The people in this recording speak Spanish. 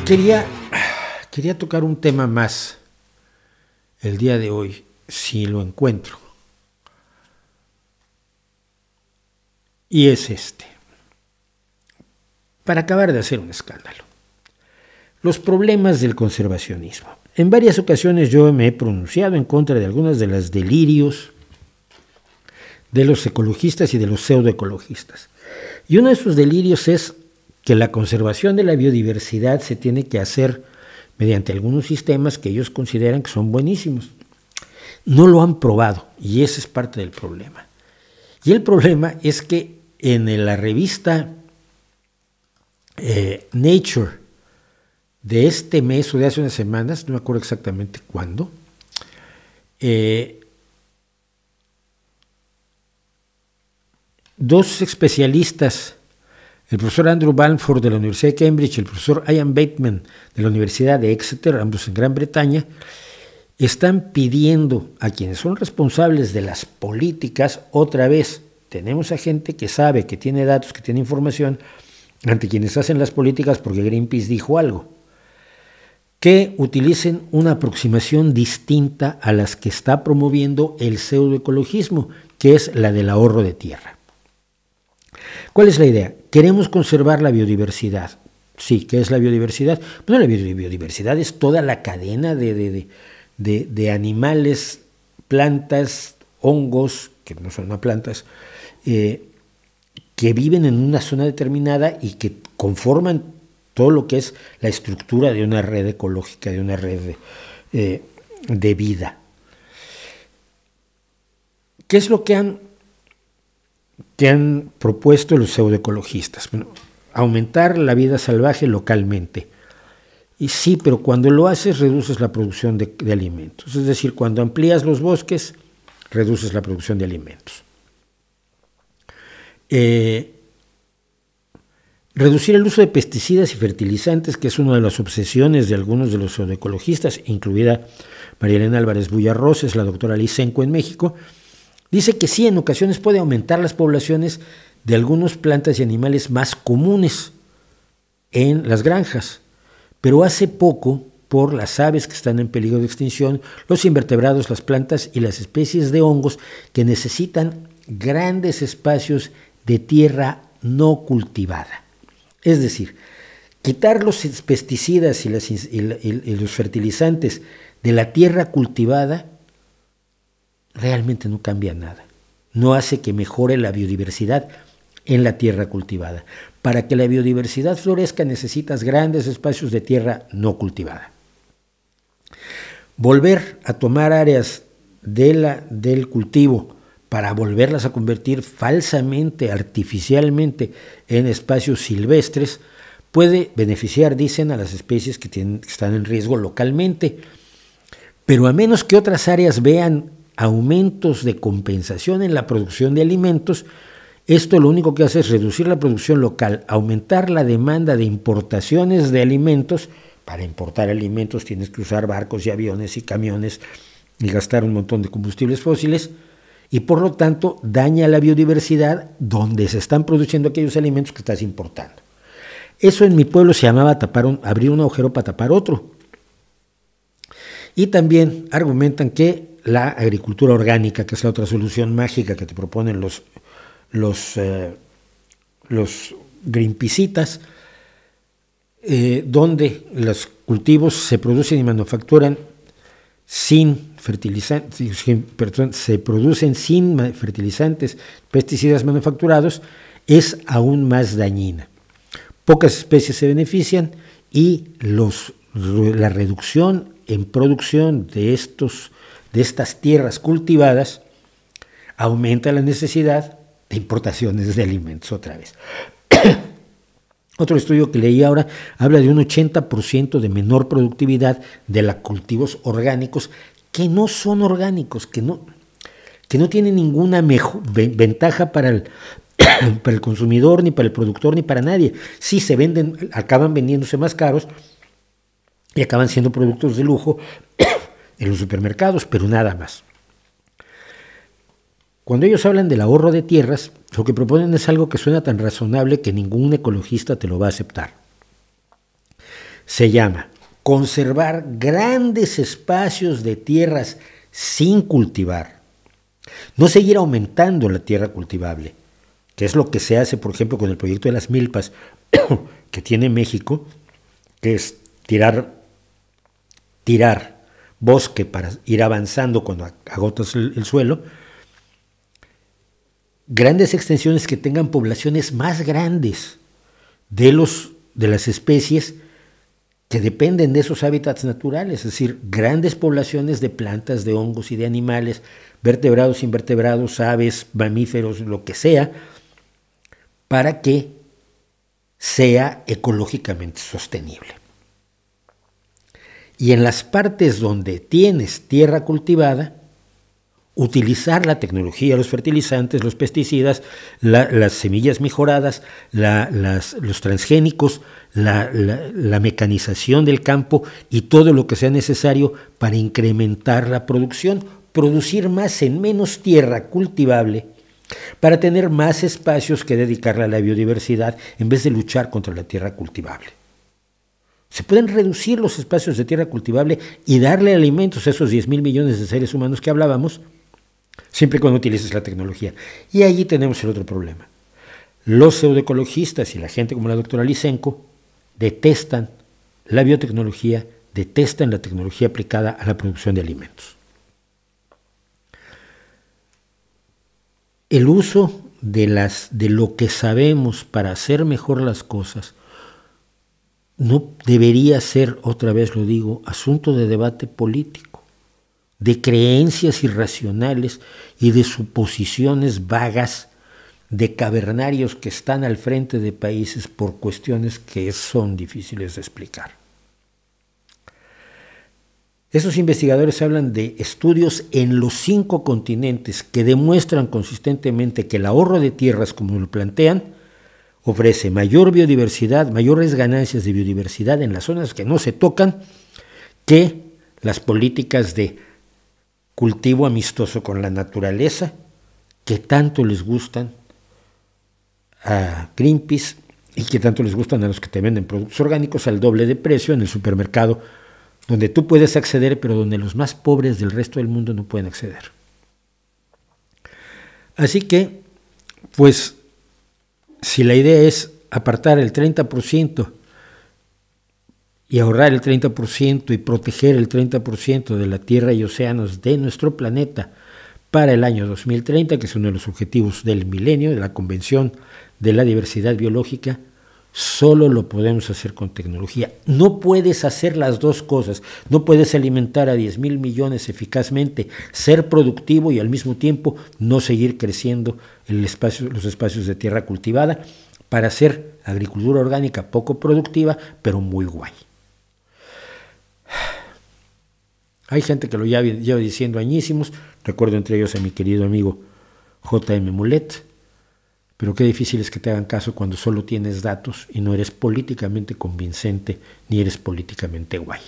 Quería tocar un tema más el día de hoy, si lo encuentro. Y es este. Para acabar de hacer un escándalo. Los problemas del conservacionismo. En varias ocasiones yo me he pronunciado en contra de algunos de los delirios de los ecologistas y de los pseudoecologistas. Y uno de esos delirios es que la conservación de la biodiversidad se tiene que hacer mediante algunos sistemas que ellos consideran que son buenísimos. No lo han probado y ese es parte del problema. Y el problema es que en la revista Nature de este mes o de hace unas semanas, no me acuerdo exactamente cuándo, dos especialistas, el profesor Andrew Balfour de la Universidad de Cambridge y el profesor Ian Bateman de la Universidad de Exeter, ambos en Gran Bretaña, están pidiendo a quienes son responsables de las políticas, otra vez, tenemos a gente que sabe, que tiene datos, que tiene información, ante quienes hacen las políticas porque Greenpeace dijo algo, que utilicen una aproximación distinta a las que está promoviendo el pseudoecologismo, que es la del ahorro de tierra. ¿Cuál es la idea? Queremos conservar la biodiversidad. Sí, ¿qué es la biodiversidad? Bueno, la biodiversidad es toda la cadena de animales, plantas, hongos, que no son no plantas, que viven en una zona determinada y que conforman todo lo que es la estructura de una red ecológica, de una red de vida. ¿Qué es lo que han propuesto los pseudoecologistas? Bueno, aumentar la vida salvaje localmente. Y sí, pero cuando lo haces reduces la producción de alimentos. Es decir, cuando amplías los bosques, reduces la producción de alimentos. Reducir el uso de pesticidas y fertilizantes, que es una de las obsesiones de algunos de los pseudoecologistas, incluida María Elena Álvarez Bullarroces, la doctora Lisenco en México, dice que sí, en ocasiones puede aumentar las poblaciones de algunas plantas y animales más comunes en las granjas, pero hace poco, por las aves que están en peligro de extinción, los invertebrados, las plantas y las especies de hongos que necesitan grandes espacios de tierra no cultivada. Es decir, quitar los pesticidas y los fertilizantes de la tierra cultivada realmente no cambia nada. No hace que mejore la biodiversidad en la tierra cultivada. Para que la biodiversidad florezca necesitas grandes espacios de tierra no cultivada. Volver a tomar áreas del cultivo para volverlas a convertir falsamente, artificialmente, en espacios silvestres, puede beneficiar, dicen, a las especies que están en riesgo localmente. Pero a menos que otras áreas vean aumentos de compensación en la producción de alimentos, esto lo único que hace es reducir la producción local, aumentar la demanda de importaciones de alimentos. Para importar alimentos tienes que usar barcos y aviones y camiones y gastar un montón de combustibles fósiles, y por lo tanto daña la biodiversidad donde se están produciendo aquellos alimentos que estás importando. Eso en mi pueblo se llamaba abrir un agujero para tapar otro. Y también argumentan que la agricultura orgánica, que es la otra solución mágica que te proponen los greenpeacitas, donde los cultivos se producen y manufacturan sin fertilizantes, se producen sin fertilizantes, pesticidas manufacturados, es aún más dañina. Pocas especies se benefician y la reducción en producción de estas tierras cultivadas aumenta la necesidad de importaciones de alimentos otra vez. Otro estudio que leí ahora habla de un 80% de menor productividad de los cultivos orgánicos que no son orgánicos, que no tienen ninguna ventaja para el consumidor, ni para el productor, ni para nadie. Sí se venden, acaban vendiéndose más caros y acaban siendo productos de lujo en los supermercados, pero nada más. Cuando ellos hablan del ahorro de tierras, lo que proponen es algo que suena tan razonable que ningún ecologista te lo va a aceptar. Se llama conservar grandes espacios de tierras sin cultivar. No seguir aumentando la tierra cultivable, que es lo que se hace, por ejemplo, con el proyecto de las milpas que tiene México, que es tirar bosque para ir avanzando cuando agotas el suelo. Grandes extensiones que tengan poblaciones más grandes de las especies que dependen de esos hábitats naturales, es decir, grandes poblaciones de plantas, de hongos y de animales, vertebrados, invertebrados, aves, mamíferos, lo que sea, para que sea ecológicamente sostenible. Y en las partes donde tienes tierra cultivada, utilizar la tecnología, los fertilizantes, los pesticidas, las semillas mejoradas, los transgénicos, la mecanización del campo y todo lo que sea necesario para incrementar la producción, producir más en menos tierra cultivable, para tener más espacios que dedicarle a la biodiversidad en vez de luchar contra la tierra cultivable. Se pueden reducir los espacios de tierra cultivable y darle alimentos a esos 10,000 millones de seres humanos que hablábamos, siempre y cuando utilices la tecnología. Y allí tenemos el otro problema. Los pseudoecologistas y la gente como la doctora Lysenko detestan la biotecnología, detestan la tecnología aplicada a la producción de alimentos. El uso de lo que sabemos para hacer mejor las cosas no debería ser, otra vez lo digo, asunto de debate político, de creencias irracionales y de suposiciones vagas de cavernarios que están al frente de países por cuestiones que son difíciles de explicar. Esos investigadores hablan de estudios en los 5 continentes que demuestran consistentemente que el ahorro de tierras, como lo plantean, ofrece mayor biodiversidad, mayores ganancias de biodiversidad en las zonas que no se tocan que las políticas de cultivo amistoso con la naturaleza que tanto les gustan a Greenpeace y que tanto les gustan a los que te venden productos orgánicos al doble de precio en el supermercado, donde tú puedes acceder, pero donde los más pobres del resto del mundo no pueden acceder. Así que, pues, si la idea es apartar el 30% y ahorrar el 30% y proteger el 30% de la tierra y océanos de nuestro planeta para el año 2030, que es uno de los objetivos del milenio, de la Convención de la Diversidad Biológica, solo lo podemos hacer con tecnología. No puedes hacer las dos cosas. No puedes alimentar a 10,000 millones eficazmente, ser productivo y al mismo tiempo no seguir creciendo los espacios de tierra cultivada para hacer agricultura orgánica poco productiva, pero muy guay. Hay gente que lo lleva diciendo añísimos. Recuerdo entre ellos a mi querido amigo J.M. Mulet. Pero qué difícil es que te hagan caso cuando solo tienes datos y no eres políticamente convincente ni eres políticamente guay.